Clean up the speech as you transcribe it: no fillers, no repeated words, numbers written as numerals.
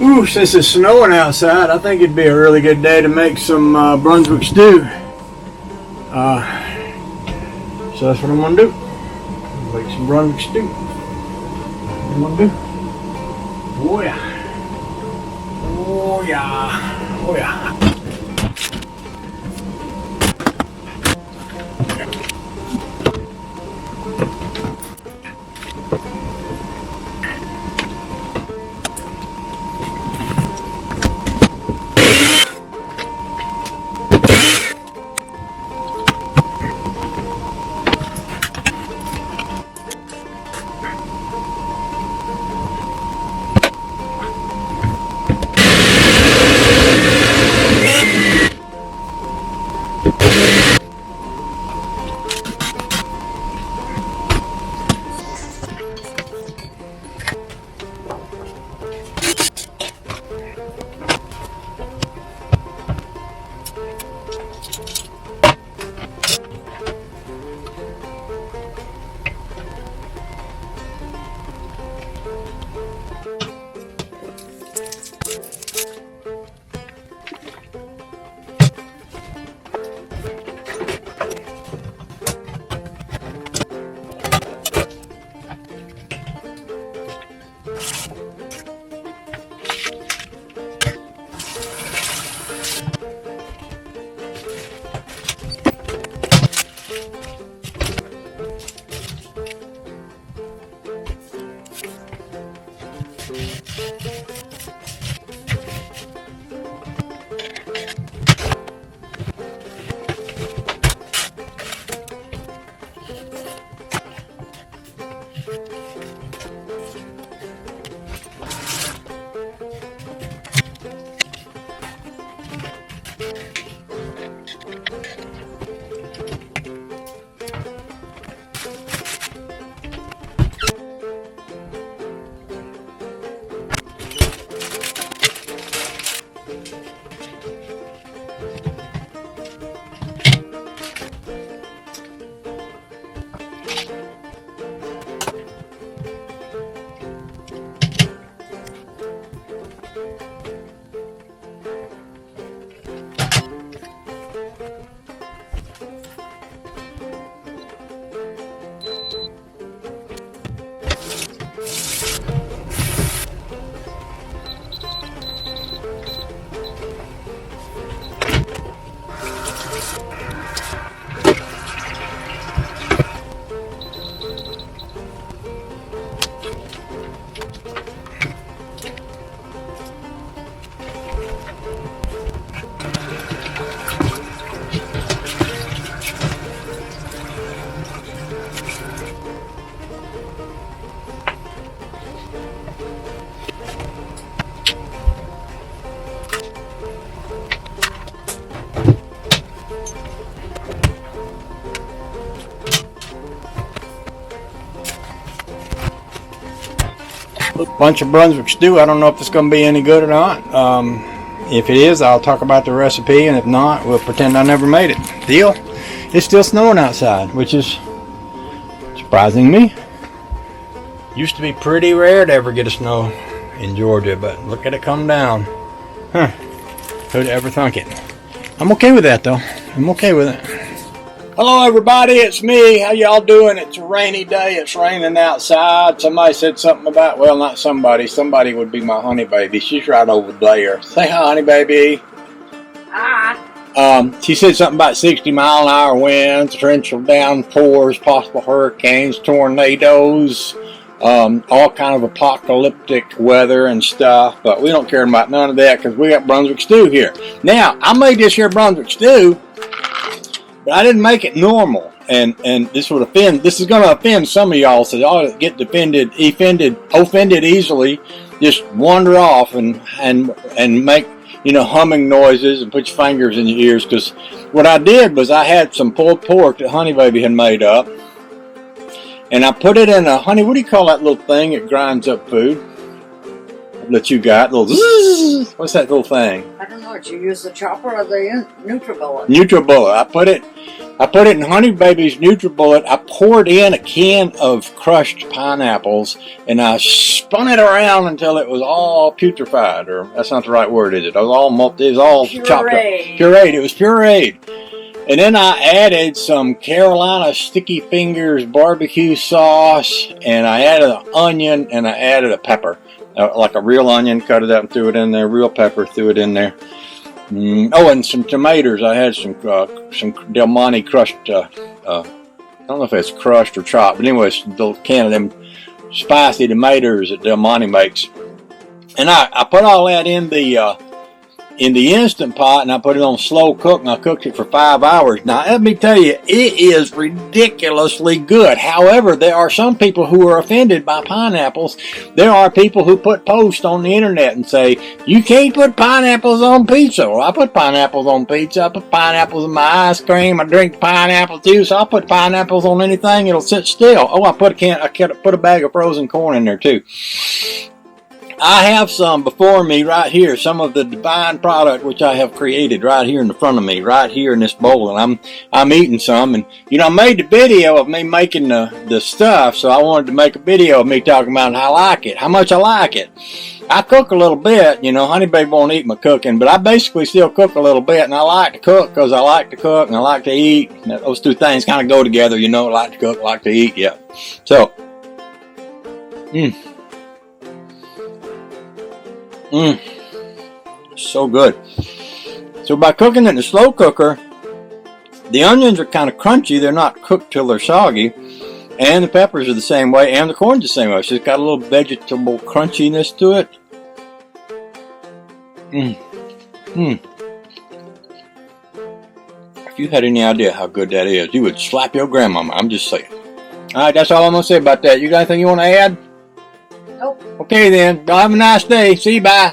Ooh, since it's snowing outside, I think it'd be a really good day to make some Brunswick stew. So that's what I'm gonna do. Make some Brunswick stew. What I'm gonna do? Oh yeah. Oh yeah. Oh yeah. Bunch of Brunswick stew. I don't know if it's going to be any good or not. If it is, I'll talk about the recipe, and if not, we'll pretend I never made it. Deal? It's still snowing outside, which is surprising me. Used to be pretty rare to ever get a snow in Georgia, but look at it come down. Huh. Who'd ever thunk it? I'm okay with that, though. I'm okay with it. Hello everybody, it's me. How y'all doing? It's a rainy day. It's raining outside. Somebody said something about, well, not somebody. Somebody would be my honey baby. She's right over there. Say hi, honey baby. Hi. She said something about 60-mile-an-hour winds, torrential downpours, possible hurricanes, tornadoes, all kind of apocalyptic weather and stuff. But we don't care about none of that because we got Brunswick stew here. Now, I made this here Brunswick stew, but I didn't make it normal, and this would offend. This is going to offend some of y'all, so y'all get offended easily. Just wander off and make humming noises and put your fingers in your ears. Because what I did was I had some pulled pork that Honey Baby had made up, and I put it in a what do you call that little thing that grinds up food that you got? Little zzz. What's that little thing? I don't know. Did you use the chopper or the NutriBullet? NutriBullet. I put it I put it in Honey Baby's NutriBullet. I poured in a can of crushed pineapples, and I spun it around until it was all putrefied, or that's not the right word, is it? It was all chopped up. Pureed. It was pureed. And then I added some Carolina Sticky Fingers barbecue sauce, and I added an onion, and I added a pepper. Like a real onion, cut it up and threw it in there. Real pepper, threw it in there. Oh, and some tomatoes. I had some Del Monte crushed. I don't know if it's crushed or chopped, but anyway, it's a little can of them spicy tomatoes that Del Monte makes. And I put all that in the Instant Pot, and I put it on slow cook, and I cooked it for 5 hours. Now, let me tell you, it is ridiculously good. However, there are some people who are offended by pineapples. There are people who put posts on the internet and say, you can't put pineapples on pizza. Well, I put pineapples on pizza. I put pineapples in my ice cream. I drink pineapple juice. I'll put pineapples on anything. It'll sit still. Oh, I put a bag of frozen corn in there too. I have some before me right here, some of the divine product which I have created right here in the front of me, right here in this bowl, and I'm eating some. And you know, I made the video of me making the stuff, so I wanted to make a video of me talking about how I like it, how much I like it. I cook a little bit, you know. Honey Baby won't eat my cooking, but I basically still cook a little bit, and I like to cook because I like to cook and I like to eat. Those two things kind of go together, you know. I like to cook, like to eat, yeah. So, so good. So by cooking in the slow cooker, the onions are kind of crunchy. They're not cooked till they're soggy. And the peppers are the same way, and the corn's the same way. So it's got a little vegetable crunchiness to it. If you had any idea how good that is, you would slap your grandmama. I'm just saying. Alright, that's all I'm going to say about that. You got anything you want to add? Nope. Okay then. Y'all have a nice day. See you. Bye.